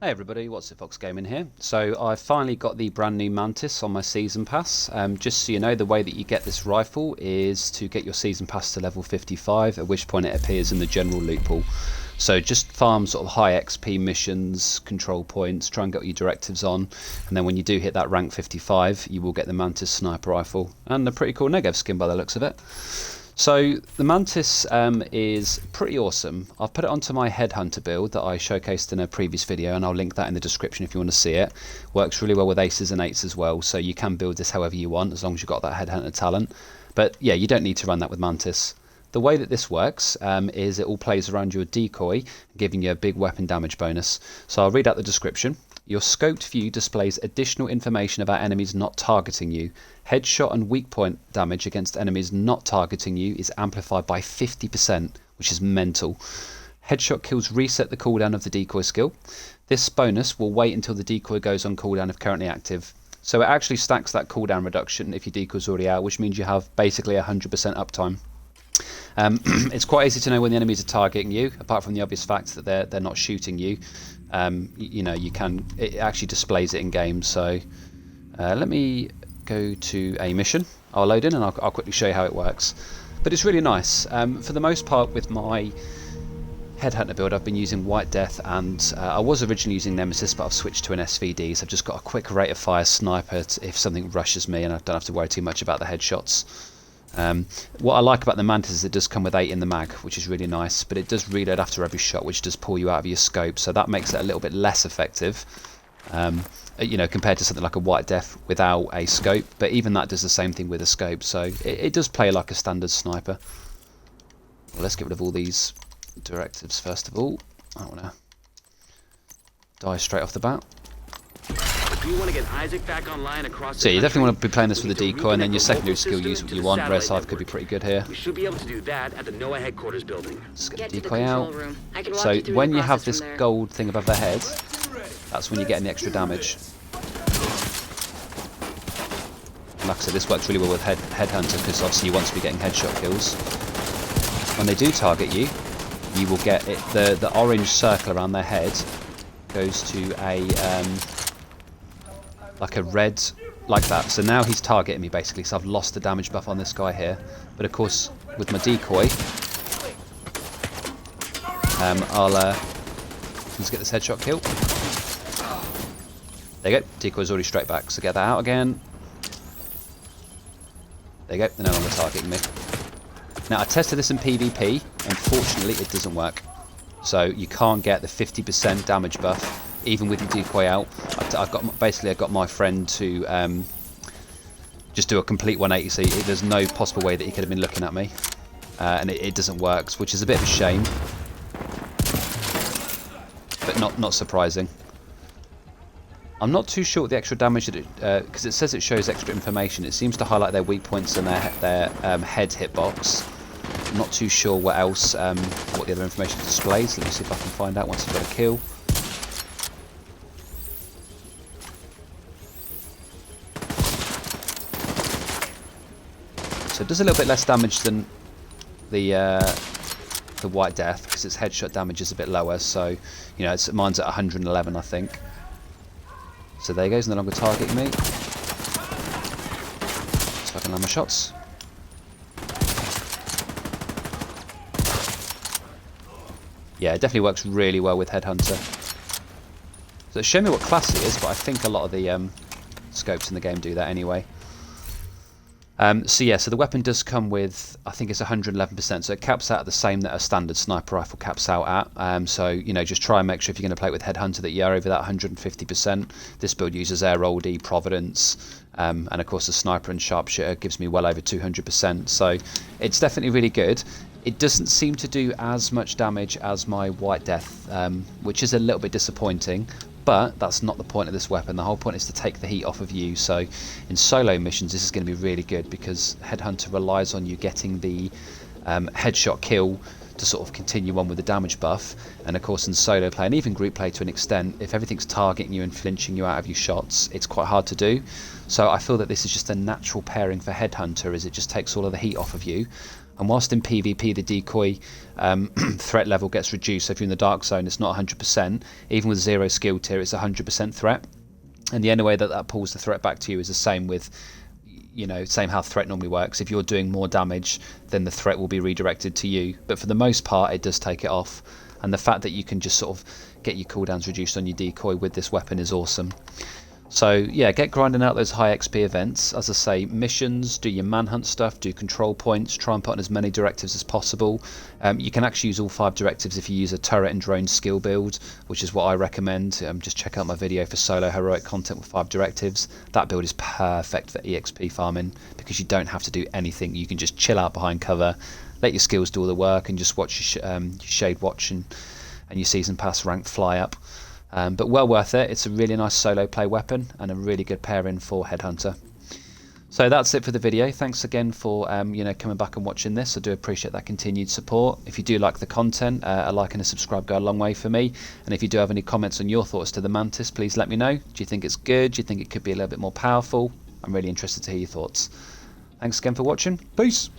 Hey everybody, what's it, Fox Gaming here. So I finally got the brand new Mantis on my season pass. Just so you know, the way that you get this rifle is to get your season pass to level 55, at which point it appears in the general loot pool. So just farm sort of high XP missions, control points, try and get your directives on, and then when you do hit that rank 55, you will get the Mantis sniper rifle and a pretty cool Negev skin by the looks of it. So the Mantis is pretty awesome. I've put it onto my Headhunter build that I showcased in a previous video, and I'll link that in the description if you want to see it. Works really well with aces and eights as well, so you can build this however you want as long as you've got that Headhunter talent. But yeah, you don't need to run that with Mantis. The way that this works is it all plays around your decoy, giving you a big weapon damage bonus. So I'll read out the description. Your scoped view displays additional information about enemies not targeting you. Headshot and weak point damage against enemies not targeting you is amplified by 50%, which is mental. Headshot kills reset the cooldown of the decoy skill. This bonus will wait until the decoy goes on cooldown if currently active. So it actually stacks that cooldown reduction if your decoy's already out, which means you have basically 100% uptime. It's quite easy to know when the enemies are targeting you, apart from the obvious fact that they're not shooting you. You know, it actually displays it in game. So let me go to a mission. I'll load in and I'll quickly show you how it works. But it's really nice. For the most part, with my Headhunter build, I've been using White Death, and I was originally using Nemesis, but I've switched to an SVD. So I've just got a quick rate of fire sniper if something rushes me, and I don't have to worry too much about the headshots. What I like about the Mantis is it does come with 8 in the mag, which is really nice, but it does reload after every shot, which does pull you out of your scope, so that makes it a little bit less effective, you know, compared to something like a White Death without a scope. But even that does the same thing with a scope, so it does play like a standard sniper. Well, let's get rid of all these directives first of all. I don't want to die straight off the bat. You want to get Isaac back online across so you definitely want to be playing this with a decoy, and then your secondary skill, use what you want. Rare scythe could be pretty good here. We should be able to do that at the NOAA headquarters building. Let's get the decoy out. So when you have this gold thing above their head, that's when you're getting the extra damage. And like I said, this works really well with Headhunter, because obviously you want to be getting headshot kills. When they do target you, you will get it. The orange circle around their head goes to a like a red, like that. So now he's targeting me basically, so I've lost the damage buff on this guy here. But of course, with my decoy, let's get this headshot kill. There you go, decoy's already straight back, so get that out again. There you go, they're no longer targeting me. Now I tested this in PvP, unfortunately it doesn't work. So you can't get the 50% damage buff even with your decoy out. I've got my friend to just do a complete 180, so there's no possible way that he could have been looking at me, and it doesn't work, which is a bit of a shame, but not surprising. I'm not too sure what the extra damage that it, because it says it shows extra information. It seems to highlight their weak points and their head hitbox. I'm not too sure what else, what the other information displays. Let me see if I can find out once I've got a kill. So it does a little bit less damage than the White Death, because its headshot damage is a bit lower. So you know, mine's at 111, I think. So there he goes, no longer targeting me. So I can land my shots. Yeah, it definitely works really well with Headhunter. So it's shown me what class it is, but I think a lot of the scopes in the game do that anyway. So yeah, so the weapon does come with, I think it's 111%, so it caps out at the same that a standard sniper rifle caps out at. So, you know, just try and make sure if you're going to play it with Headhunter that you are over that 150%. This build uses Air Oldie, Providence, and of course the sniper and sharpshooter gives me well over 200%. So it's definitely really good. It doesn't seem to do as much damage as my White Death, which is a little bit disappointing. But that's not the point of this weapon. The whole point is to take the heat off of you. So in solo missions, this is going to be really good, because Headhunter relies on you getting the headshot kill to sort of continue on with the damage buff. And of course in solo play, and even group play to an extent, if everything's targeting you and flinching you out of your shots, it's quite hard to do. So I feel that this is just a natural pairing for Headhunter, as it just takes all of the heat off of you. And whilst in PvP the decoy threat level gets reduced, so if you're in the dark zone it's not 100%, even with 0 skill tier it's 100% threat. And the only way that that pulls the threat back to you is the same with, you know, same how threat normally works. If you're doing more damage, then the threat will be redirected to you. But for the most part, it does take it off. And the fact that you can just sort of get your cooldowns reduced on your decoy with this weapon is awesome. So yeah, get grinding out those high XP events. As I say, missions, do your manhunt stuff, do control points, try and put on as many directives as possible. You can actually use all 5 directives if you use a turret and drone skill build, which is what I recommend. Just check out my video for solo heroic content with 5 directives. That build is perfect for EXP farming because you don't have to do anything. You can just chill out behind cover, let your skills do all the work, and just watch your shade watch and your season pass rank fly up. But well worth it. It's a really nice solo play weapon and a really good pairing for Headhunter. So that's it for the video. Thanks again for coming back and watching this. I do appreciate that continued support. If you do like the content, a like and a subscribe go a long way for me. And if you do have any comments on your thoughts to the Mantis, please let me know. Do you think it's good? Do you think it could be a little bit more powerful? I'm really interested to hear your thoughts. Thanks again for watching. Peace.